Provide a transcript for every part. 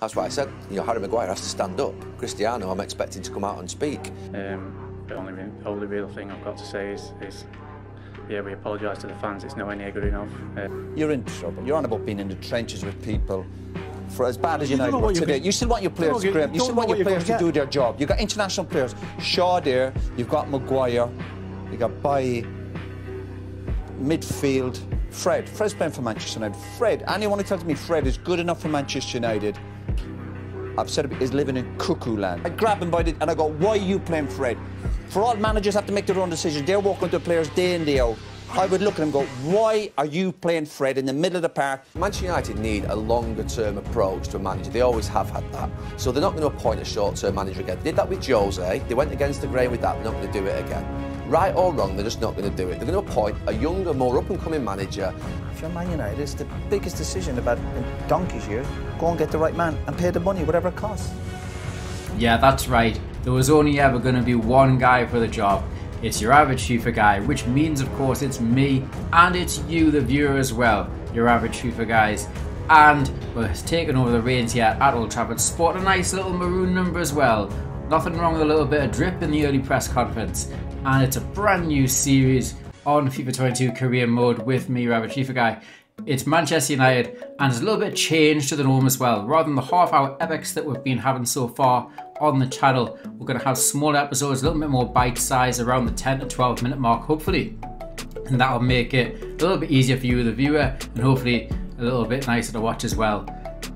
That's why I said, you know, Harry Maguire has to stand up. Cristiano, I'm expecting to come out and speak. The only real thing I've got to say is yeah, we apologise to the fans. It's nowhere near good enough. You're in trouble. You're on about being in the trenches with people. For as bad as United were today, you still want your players, Graham. You still want your players to do their job. You've got international players. Shaw there. You've got Maguire. You've got Bailly. Midfield. Fred's playing for Manchester United. Fred, anyone who tells me Fred is good enough for Manchester United, I've said it, is living in cuckoo land. I grab him by the, and I go, why are you playing Fred? For all managers have to make their own decisions. They're walking to players day in, day out. I would look at him and go, why are you playing Fred in the middle of the park? Manchester United need a longer-term approach to a manager. They always have had that. So they're not going to appoint a short-term manager again. They did that with Jose. They went against the grain with that. They're not going to do it again. Right or wrong, they're just not going to do it. They're going to appoint a younger, more up-and-coming manager. If you're Man United, it's the biggest decision about in donkey's years. Go and get the right man and pay the money, whatever it costs. Yeah, that's right. There was only ever going to be one guy for the job. It's your average FIFA guy, which means, of course, it's me and it's you, the viewer, as well. Your average FIFA guys. And we're taking over the reins here at Old Trafford. Sport a nice little maroon number as well. Nothing wrong with a little bit of drip in the early press conference. And it's a brand new series on FIFA 22 career mode with me, your average FIFA guy. It's Manchester United, and there's a little bit of change to the norm as well. Rather than the half-hour epics that we've been having so far on the channel, we're going to have smaller episodes, a little bit more bite-size, around the 10 to 12 minute mark, hopefully. And that'll make it a little bit easier for you, the viewer, and hopefully a little bit nicer to watch as well.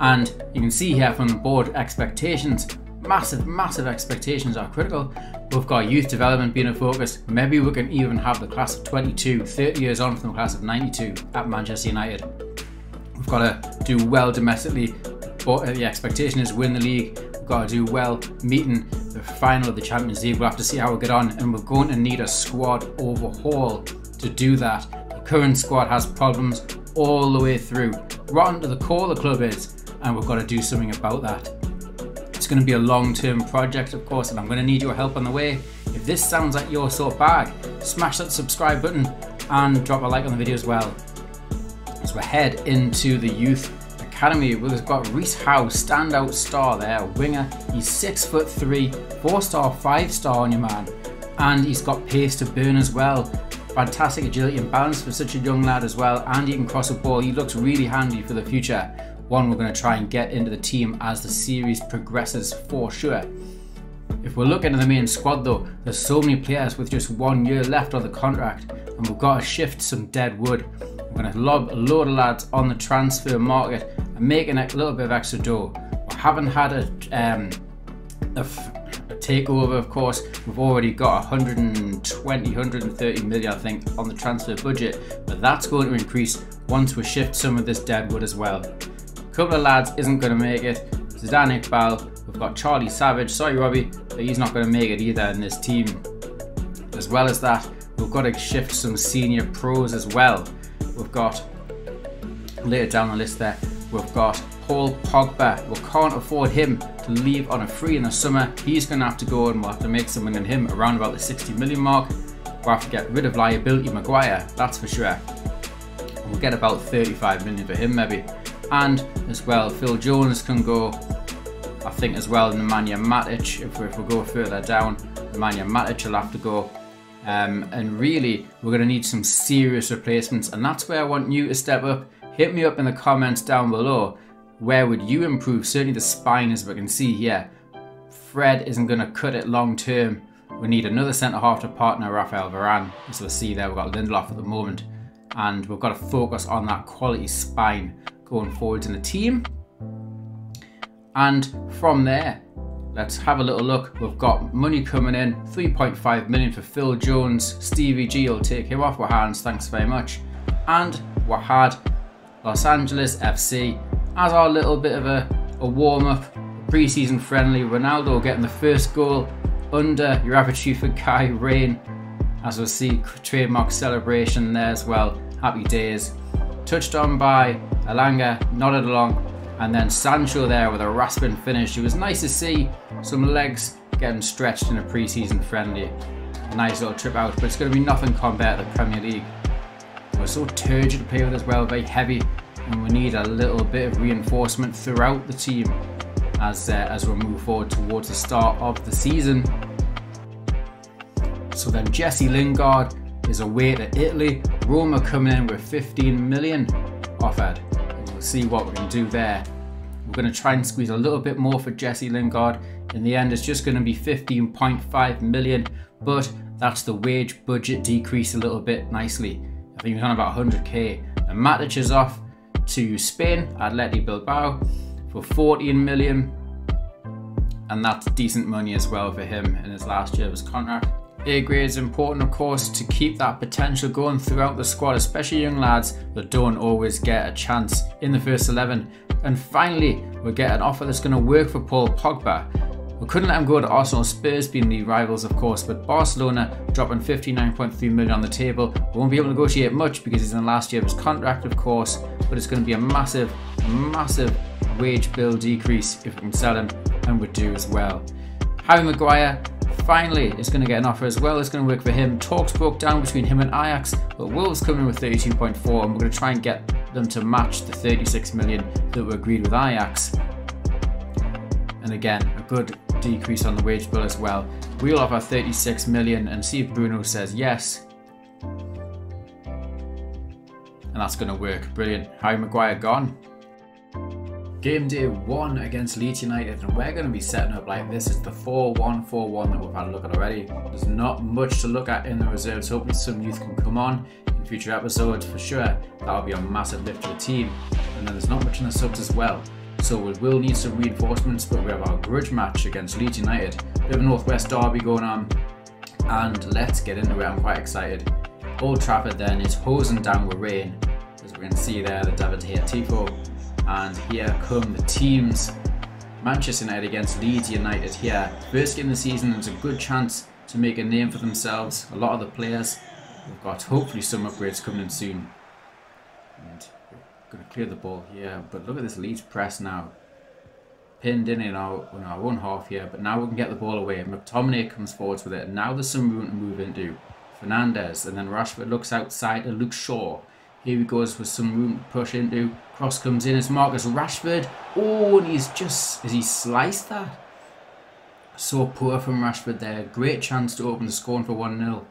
And you can see here from the board, expectations, massive expectations are critical. We've got youth development being a focus. Maybe we can even have the class of 22, 30 years on from the class of 92 at Manchester United. We've got to do well domestically, but the expectation is win the league. We've got to do well meeting the final of the Champions League. We'll have to see how we get on, and we're going to need a squad overhaul to do that. The current squad has problems all the way through, rotten to the core of the club is, and we've got to do something about that. It's going to be a long-term project, of course, and I'm going to need your help on the way. If this sounds like your sort of bag, smash that subscribe button and drop a like on the video as well. As we head into the youth academy, we've got Reece House, standout star there, winger. He's 6'3", 4-star, 5-star on your man, and he's got pace to burn as well. Fantastic agility and balance for such a young lad as well, and he can cross a ball. He looks really handy for the future. One we're going to try and get into the team as the series progresses for sure. If we're looking at the main squad though, there's so many players with just 1 year left on the contract, and we've got to shift some dead wood. We're going to lob a load of lads on the transfer market and making a little bit of extra dough. We haven't had a takeover, of course. We've already got 130 million, I think, on the transfer budget, but that's going to increase once we shift some of this dead wood as well. A couple of lads isn't going to make it. Zidane Iqbal, we've got Charlie Savage, sorry Robbie, but he's not going to make it either in this team. As well as that, we've got to shift some senior pros as well. We've got, later down the list there, we've got Paul Pogba. We can't afford him to leave on a free in the summer. He's going to have to go, and we'll have to make something on him around about the 60 million mark. We'll have to get rid of liability Maguire, that's for sure. We'll get about 35 million for him maybe. And as well, Phil Jones can go, I think, as well. Nemanja Matic, if we go further down, Nemanja Matic will have to go. And really, we're going to need some serious replacements, and that's where I want you to step up. Hit me up in the comments down below. Where would you improve? Certainly the spine, as we can see here. Fred isn't going to cut it long term. We need another centre-half to partner Rafael Varane. As we'll see there, we've got Lindelof at the moment. And we've got to focus on that quality spine going forwards in the team. And from there, let's have a little look. We've got money coming in, 3.5 million for Phil Jones. Stevie G will take him off our hands, thanks very much. And we had Los Angeles FC as our little bit of a warm-up, pre-season friendly. Ronaldo getting the first goal under your average FIFA guy, Rain. As we'll see, trademark celebration there as well. Happy days. Touched on by Elanga, nodded along. And then Sancho there with a rasping finish. It was nice to see some legs getting stretched in a pre-season friendly. A nice little trip out, but it's going to be nothing compared to the Premier League. We're so turgid to play with as well, very heavy. and we need a little bit of reinforcement throughout the team as we move forward towards the start of the season. So then Jesse Lingard is away to Italy. Roma coming in with 15 million offered. And we'll see what we can do there. We're going to try and squeeze a little bit more for Jesse Lingard. In the end, it's just going to be 15.5 million, but that's the wage budget decrease a little bit nicely. I think he's on about 100k. And Matic is off to Spain, Athletic Bilbao, for 14 million. And that's decent money as well for him in his last year of his contract. A grade is important, of course, to keep that potential going throughout the squad, especially young lads that don't always get a chance in the first 11. And finally, we'll get an offer that's going to work for Paul Pogba. We couldn't let him go to Arsenal, Spurs being the rivals, of course, but Barcelona dropping 59.3 million on the table. We won't be able to negotiate much because he's in the last year of his contract, of course, but it's going to be a massive, massive wage bill decrease if we can sell him, and we do as well. Harry Maguire finally is going to get an offer as well. It's going to work for him. Talks broke down between him and Ajax, but Wolves coming in with 32.4, and we're going to try and get them to match the 36 million that were agreed with Ajax. And again, a good decrease on the wage bill as well. We'll offer 36 million and see if Bruno says yes. And that's going to work. Brilliant. Harry Maguire gone. Game day 1 against Leeds United, and we're going to be setting up like this. It's the 4-1-4-1 that we've had a look at already. There's not much to look at in the reserves. Hopefully some youth can come on in future episodes for sure. That'll be a massive lift for the team. And then there's not much in the subs as well. So we will need some reinforcements, but we have our grudge match against Leeds United. Bit of a Northwest derby going on, and let's get into it. I'm quite excited. Old Trafford then is hosing down with rain, as we can see there, the David Gea tifo. And here come the teams. Manchester United against Leeds United here. First game of the season, there's a good chance to make a name for themselves. A lot of the players, we've got hopefully some upgrades coming in soon. And we're going to clear the ball here, but look at this Leeds press now. Pinned in our own half here, but now we can get the ball away. McTominay comes forwards with it, and now there's some room to move into. Fernandes, and then Rashford looks outside to Luke Shaw. Here he goes with some room to push into. Cross comes in, it's Marcus Rashford. Oh, and has he sliced that? So poor from Rashford there. Great chance to open the scoring for 1-0.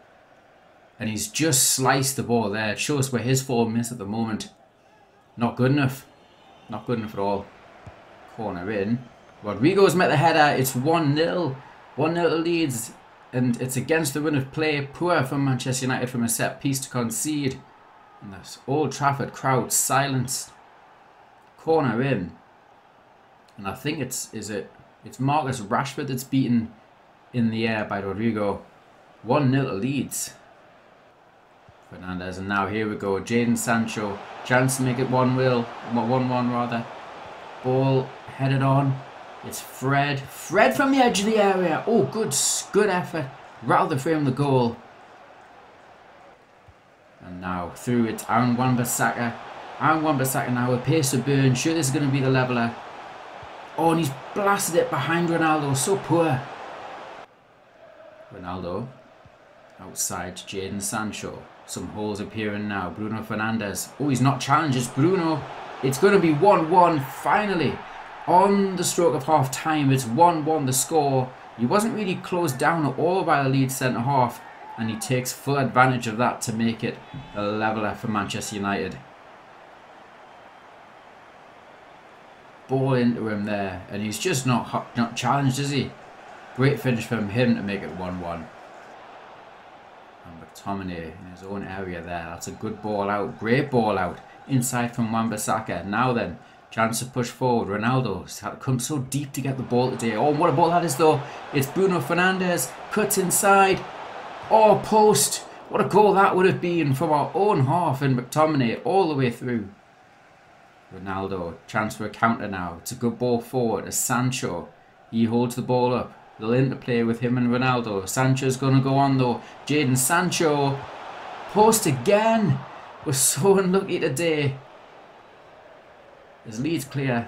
And he's just sliced the ball there. It shows where his form is at the moment. Not good enough. Not good enough at all. Corner in. Rodrigo's met the header. It's 1-0. 1-0 to Leeds. And it's against the run of play. Poor from Manchester United from a set piece to concede. And this Old Trafford crowd silenced. Corner in. And I think it's Marcus Rashford that's beaten in the air by Rodrigo. 1-0 to Leeds. Fernandes, and now here we go. Jadon Sancho. Chance to make it 1-1 rather. Ball headed on. It's Fred. Fred from the edge of the area. Oh, good effort. Rattled the frame of the goal. And now through it's Aaron Wan-Bissaka. Aaron Wan-Bissaka now with pace to burn. Sure, this is going to be the leveller. Oh, and he's blasted it behind Ronaldo. So poor. Ronaldo. Outside to Jadon Sancho. Some holes appearing now. Bruno Fernandes. Oh, he's not challenged. It's Bruno. It's going to be 1-1 finally. On the stroke of half time, it's 1-1 the score. He wasn't really closed down at all by the Leeds centre half, and he takes full advantage of that to make it a leveller for Manchester United. Ball into him there, and he's just not challenged, is he? Great finish from him to make it 1-1. And McTominay in his own area there. That's a good ball out. Great ball out. Inside from Wan-Bissaka. Now then, chance to push forward. Ronaldo's had to come so deep to get the ball today. Oh, what a ball that is though. It's Bruno Fernandes. Cuts inside. Oh, post. What a goal that would have been from our own half, and McTominay all the way through. Ronaldo, chance for a counter now. It's a good ball forward. As Sancho, he holds the ball up. Little interplay with him and Ronaldo. Sancho's going to go on though. Jadon Sancho. Post again. We're so unlucky today. As Leeds clear.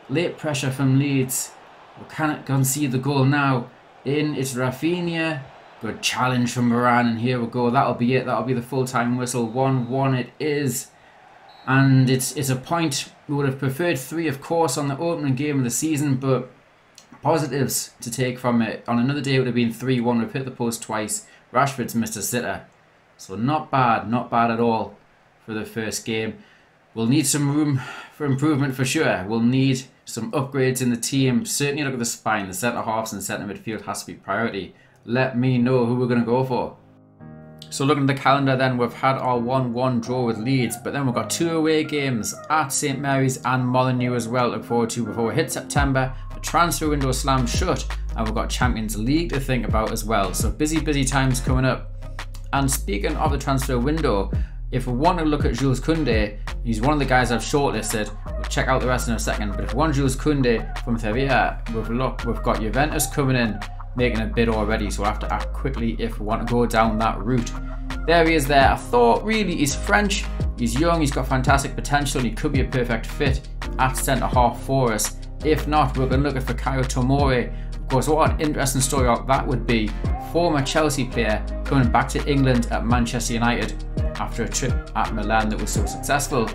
Late pressure from Leeds. We can't concede the goal now. In, it's Rafinha. Good challenge from Varane, and here we go. That'll be it. That'll be the full-time whistle. 1-1 it is. and it's a point. We would have preferred 3, of course, on the opening game of the season, but positives to take from it. On another day, it would have been 3-1. We've hit the post twice. Rashford's missed a sitter. So not bad at all for the first game. We'll need some room for improvement for sure. We'll need some upgrades in the team. Certainly look at the spine. The centre halves and centre midfield has to be priority. Let me know who we're going to go for. So looking at the calendar then, we've had our 1-1 draw with Leeds, but then we've got 2 away games at St Mary's and Molineux as well to look forward to before we hit September. The transfer window slams shut, and we've got Champions League to think about as well. So busy times coming up. And speaking of the transfer window, if we want to look at Jules Koundé, he's one of the guys I've shortlisted. We'll check out the rest in a second. But if we want Jules Koundé from Sevilla, we've got Juventus coming in, making a bid already. So we'll have to act quickly if we want to go down that route. There he is there. I thought really he's French. He's young, he's got fantastic potential, and he could be a perfect fit at centre half for us. If not, we're going to look at Fikayo Tomori. Of course, what an interesting story out that would be. Former Chelsea player coming back to England at Manchester United after a trip at Milan that was so successful.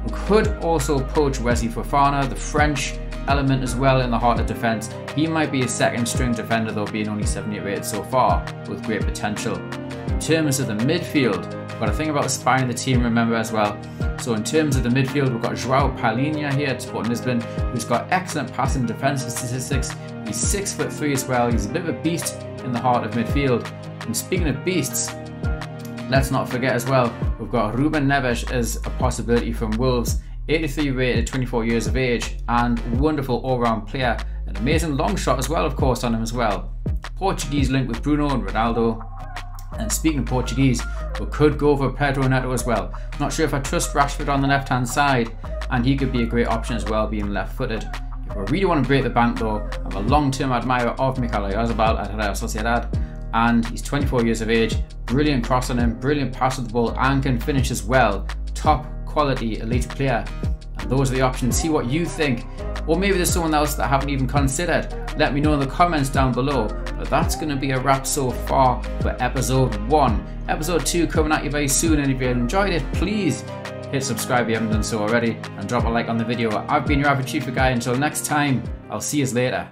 We could also poach Wesley Fofana, the French element as well in the heart of defence. He might be a second string defender though, being only 78 rated so far, with great potential. In terms of the midfield, we've got to think about the spine of the team, remember, as well. So in terms of the midfield, we've got João Palhinha here at Sporting Lisbon, who's got excellent passing defensive statistics. He's 6'3" as well. He's a bit of a beast in the heart of midfield. And speaking of beasts, let's not forget as well, we've got Ruben Neves as a possibility from Wolves. 83 rated, 24 years of age, and wonderful all-round player. An amazing long shot as well, of course, on him as well. Portuguese link with Bruno and Ronaldo. And speaking of Portuguese, we could go for Pedro Neto as well. Not sure if I trust Rashford on the left-hand side, and he could be a great option as well, being left-footed. If I really want to break the bank though, I'm a long-term admirer of Mikel Oyarzabal at Real Sociedad, and he's 24 years of age, brilliant cross on him, brilliant pass with the ball, and can finish as well. Top quality elite player. And those are the options. See what you think, or maybe there's someone else that I haven't even considered. Let me know in the comments down below. But that's going to be a wrap so far for episode 1. Episode 2 coming at you very soon, and if you enjoyed it, please hit subscribe if you haven't done so already, and drop a like on the video. I've been your average FIFA guy. Until next time, I'll see you later.